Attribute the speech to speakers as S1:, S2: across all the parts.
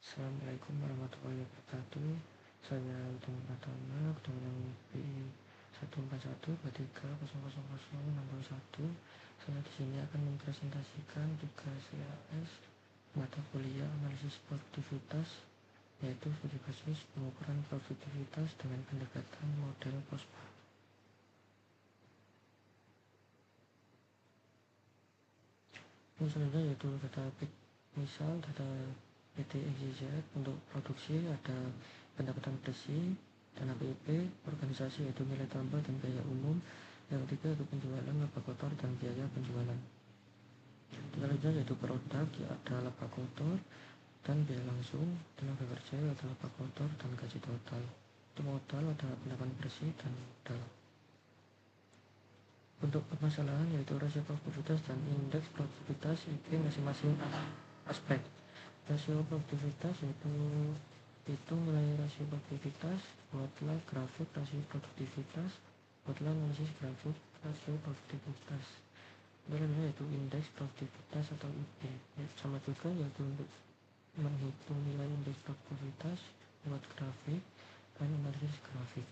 S1: Assalamualaikum warahmatullahi wabarakatuh. Saya Udin Pratama, dengan BI 141-3000061. Saya di sini akan mempresentasikan tugas CAS mata kuliah analisis produktivitas, yaitu studi kasus pengukuran produktivitas dengan pendekatan model POSPA. Ini selanjutnya yaitu data misal data PT XYZ. Untuk produksi ada pendapatan bersih dan APP, organisasi yaitu nilai tambah dan biaya umum, yang ketiga yaitu penjualan, laba kotor dan biaya penjualan. Selanjutnya yaitu produk, ada laba kotor dan biaya langsung, tenaga kerja ada laba kotor dan gaji total. Untuk modal ada pendapatan bersih dan modal. Untuk permasalahan yaitu rasio produktivitas dan indeks produktivitas IP masing-masing aspek. Rasio produktivitas yaitu hitung nilai rasio produktivitas, buatlah grafik rasio produktivitas, buatlah analisis grafik rasio produktivitas. Selanjutnya yaitu indeks produktivitas atau IP, sama juga yaitu untuk menghitung nilai indeks produktivitas, buat grafik dan analisis grafik.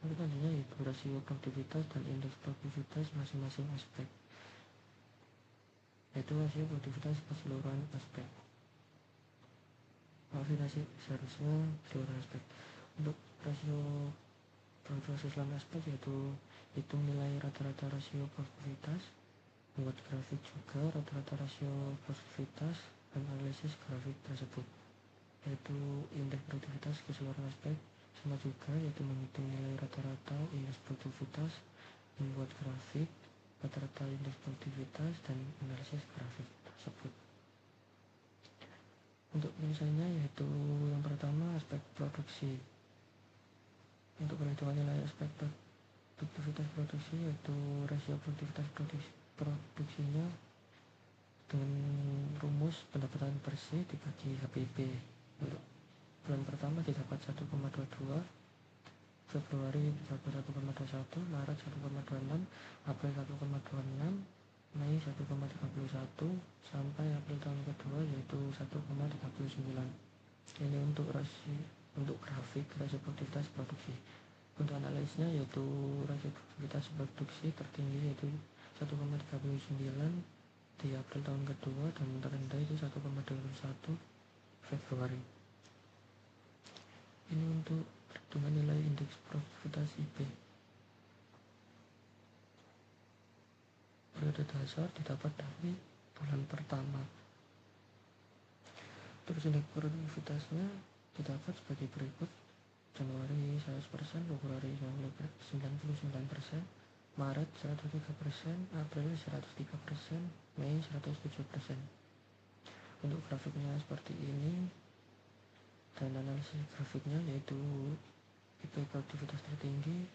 S1: Selanjutnya yaitu rasio produktivitas dan indeks produktivitas masing-masing aspek, yaitu rasio produktivitas keseluruhan aspek. Verifikasi seharusnya keseluruhan aspek. Untuk rasio produktivitas keseluruhan aspek yaitu hitung nilai rata-rata rasio produktivitas, buat grafik juga rata-rata rasio produktivitas dan analisis grafik tersebut, yaitu indeks produktivitas keseluruhan aspek, sama juga yaitu menghitung nilai rata-rata indeks produktivitas, membuat grafik rata-rata indeks produktivitas dan analisis grafik tersebut. Untuk penyelesaiannya yaitu yang pertama aspek produksi. Untuk perhitungan nilai aspek produktivitas produksi yaitu rasio produktivitas produksinya dengan rumus pendapatan bersih dibagi HPP. Untuk bulan pertama didapat 1,22, Februari didapat 1,21, Maret 1,26, April 1,26, Mei 1,31, sampai April tahun kedua yaitu 1,39. Ini untuk grafik rasio produktivitas produksi. Untuk analisnya yaitu rasio produktivitas produksi tertinggi yaitu 1,39 di April tahun kedua dan terendah itu 1,21 Februari. Ini untuk perhitungan nilai indeks produktivitas IP. Periode dasar didapat dari bulan pertama. Terus indeks produktivitasnya didapat sebagai berikut: Januari 100%, Februari 99%, Maret 103%, April 103%, Mei 107%. Untuk grafiknya seperti ini, dan analisis grafiknya yaitu IP produktivitas tertinggi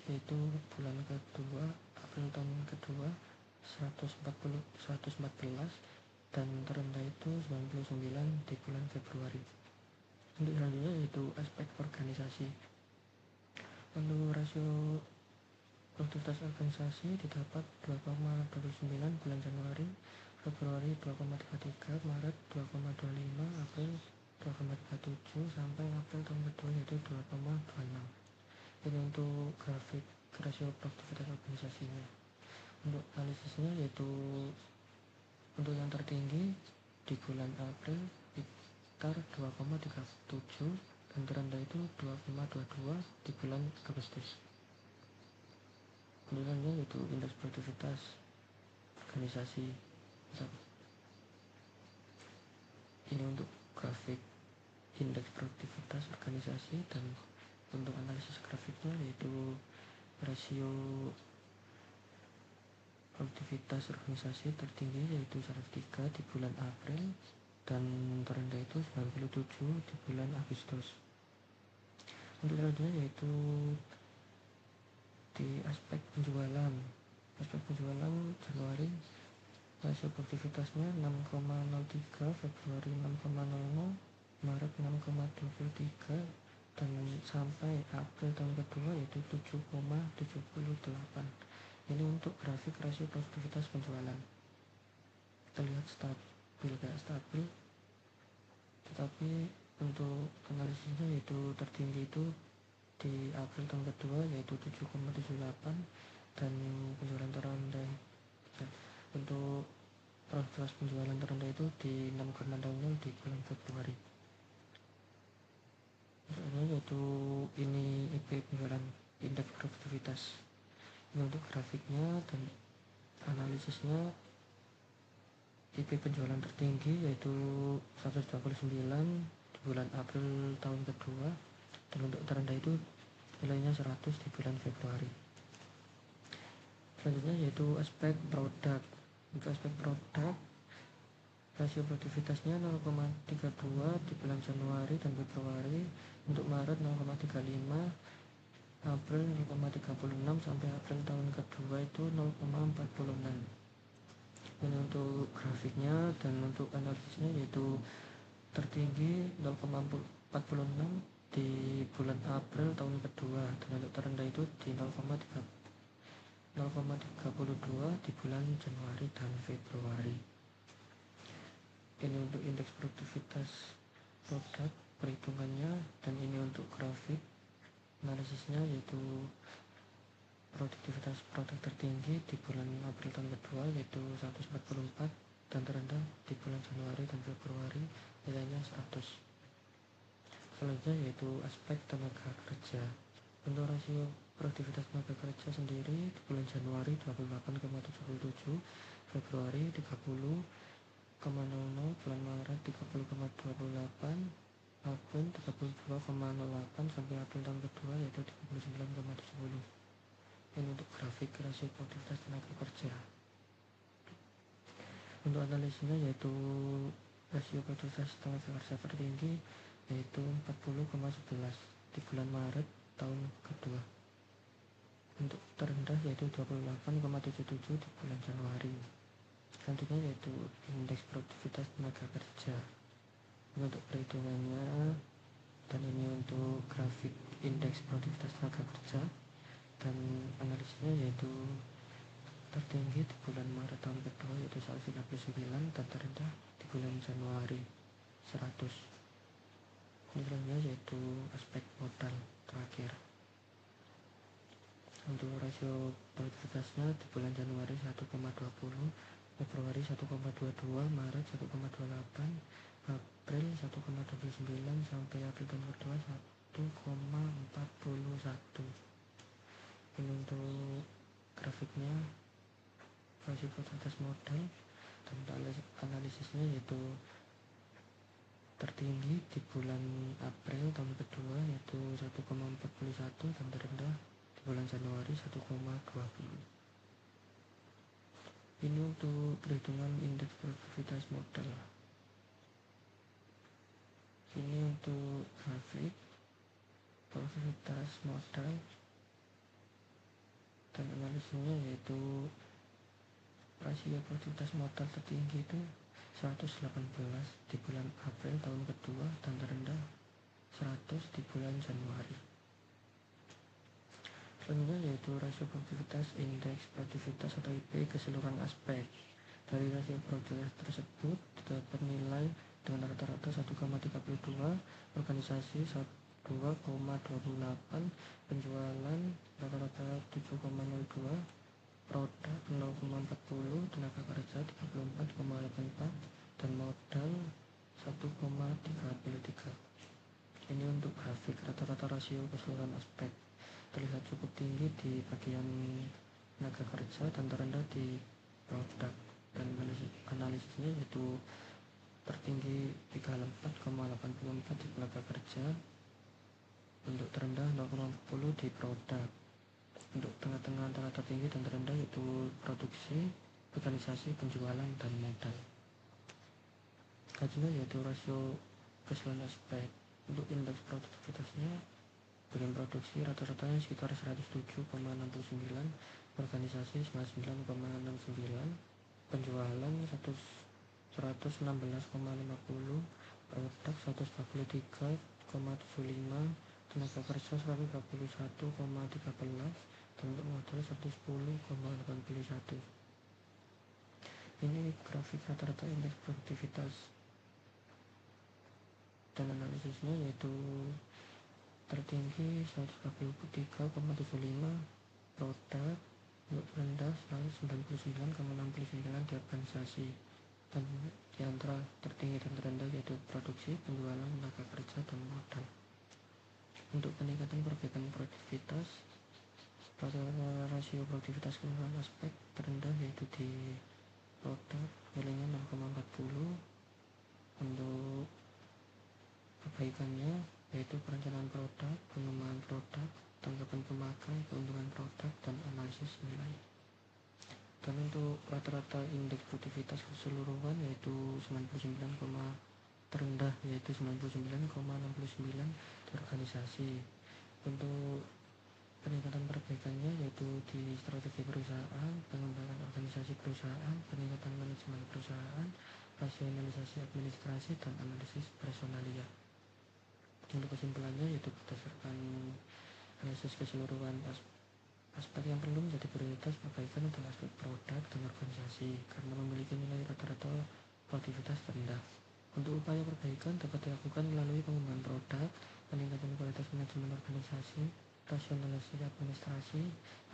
S1: yaitu bulan kedua, April tahun kedua 114, dan terendah itu 99 di bulan Februari. Untuk selanjutnya yaitu aspek organisasi. Untuk rasio produktivitas organisasi didapat 2,29 bulan Januari, Februari 2,33, Maret 2,25, April 2,37, sampai April tahun kedua yaitu 2,26. Ini untuk grafik rasio produktivitas organisasinya. Untuk analisisnya yaitu untuk yang tertinggi di bulan April sekitar 2,37 dan terendah itu 2,22 di bulan Agustus. Kemudian yaitu indeks produktivitas organisasi. Ini untuk grafik indeks produktivitas organisasi, dan untuk analisis grafiknya yaitu rasio produktivitas organisasi tertinggi yaitu 103 di bulan April dan terendah itu 97 di bulan Agustus. Untuk selanjutnya yaitu di aspek penjualan. Aspek penjualan Januari rasio produktivitasnya 6,03, Februari 6,00, Maret 6,23, dan sampai April tahun kedua yaitu 7,78. Ini untuk grafik rasio produktivitas penjualan. Kita lihat stabil, tetapi Untuk analisisnya yaitu tertinggi itu di April tahun kedua yaitu 7,78 dan penjualan terendah ya, untuk produktivitas penjualan terendah itu di 6,00 di bulan Februari. Misalnya yaitu ini IP penjualan indeks produktivitas. Ini untuk grafiknya dan analisisnya. IP penjualan tertinggi yaitu 129 di bulan April tahun kedua, dan untuk terendah itu nilainya 100 di bulan Februari. Selanjutnya yaitu aspek produk. Untuk aspek produk, rasio produktivitasnya 0,32 di bulan Januari dan Februari, untuk Maret 0,35, April 0,36, sampai April tahun kedua itu 0,46. Ini untuk grafiknya, dan untuk analisisnya yaitu tertinggi 0,46 di bulan April tahun kedua, dan untuk terendah itu di 0,32 di bulan Januari dan Februari. Ini untuk indeks produktivitas produk perhitungannya, dan ini untuk grafik analisisnya yaitu produktivitas produk tertinggi di bulan April tahun kedua yaitu 144, dan terendah di bulan Januari dan Februari nilainya 100. Selanjutnya yaitu aspek tenaga kerja. Untuk rasio produktivitas tenaga kerja sendiri di bulan Januari 28,77, Februari 30,00, bulan Maret 30,28, April 32,08, sampai April tahun kedua yaitu 39,70. Ini untuk grafik rasio produktivitas tenaga kerja. Untuk analisisnya yaitu rasio produktivitas tenaga kerja tertinggi yaitu 40,11 di bulan Maret tahun kedua. Untuk terendah yaitu 28,77 di bulan Januari. Selanjutnya yaitu indeks produktivitas tenaga kerja. Ini untuk perhitungannya, dan ini untuk grafik indeks produktivitas tenaga kerja, dan analisisnya yaitu tertinggi di bulan Maret tahun kedua yaitu 139, dan terendah di bulan Januari 100. Selanjutnya yaitu aspek modal terakhir. Untuk rasio produktivitasnya di bulan Januari 1,20, Februari 1,22, Maret 1,28, April 1,29, sampai April tahun kedua 1,41. Ini untuk grafiknya rasio produktivitas modal, dan analisisnya yaitu tertinggi di bulan April tahun kedua yaitu 1,41, dan terendah di bulan Januari 1,20. Ini untuk perhitungan indeks produktivitas modal. Ini untuk grafik produktivitas modal, dan analisisnya yaitu rasio produktivitas modal tertinggi itu 118 di bulan April tahun kedua, dan terendah 100 di bulan Januari. Selanjutnya yaitu rasio produktivitas indeks produktivitas atau IP keseluruhan aspek. Dari rasio produktivitas tersebut dapat nilai dengan rata-rata 1,32, organisasi 2,28, penjualan rata-rata 7,02, produk 0,40, tenaga kerja 34,84, dan modal 1,33. Ini untuk grafik rata-rata rasio keseluruhan aspek. Terlihat cukup tinggi di bagian tenaga kerja dan terendah di produk, dan analisisnya yaitu tertinggi 34,84 di tenaga kerja, untuk terendah 0,40 di produk. Untuk tengah-tengah antara tertinggi dan terendah yaitu produksi, organisasi, penjualan, dan modal. Selanjutnya yaitu rasio keseluruhan aspek. Untuk indeks produktivitasnya, bagian produksi rata-ratanya sekitar 107,69, organisasi 99,69, penjualan 116,50, produk 143,75, tenaga kerja 121,13, dan untuk modal 110,81. Ini grafik rata-rata indeks produktivitas. dan analisisnya yaitu tertinggi 143,75 produk, untuk terendah 199,69 di organisasi, dan di antara tertinggi dan terendah yaitu produksi, penjualan, tenaga kerja, dan modal. Untuk peningkatan perbaikan produktivitas, rasio produktivitas keseluruhan aspek terendah yaitu di produk nilainya 0,40. Untuk perbaikannya yaitu perencanaan produk, pengembangan produk, tanggapan pemakai, keuntungan produk, dan analisis nilai. Dan untuk rata-rata indeks produktivitas keseluruhan yaitu 99, terendah yaitu 99,69 di organisasi. Untuk peningkatan perbaikannya yaitu di strategi perusahaan, pengembangan organisasi perusahaan, peningkatan manajemen perusahaan, rasionalisasi administrasi, dan analisis personalia. Untuk kesimpulannya yaitu berdasarkan analisis keseluruhan aspek yang perlu menjadi prioritas perbaikan adalah aspek produk dan organisasi karena memiliki nilai rata-rata produktivitas rendah. Untuk upaya perbaikan dapat dilakukan melalui pengembangan produk, peningkatan kualitas manajemen organisasi, rasionalisasi administrasi,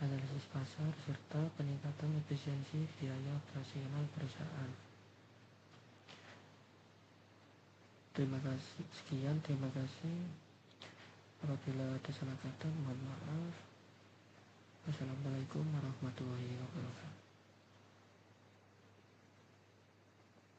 S1: analisis pasar, serta peningkatan efisiensi biaya operasional perusahaan. Terima kasih. Sekian, terima kasih. Apabila ada salah kata, mohon maaf. Wassalamualaikum warahmatullahi wabarakatuh.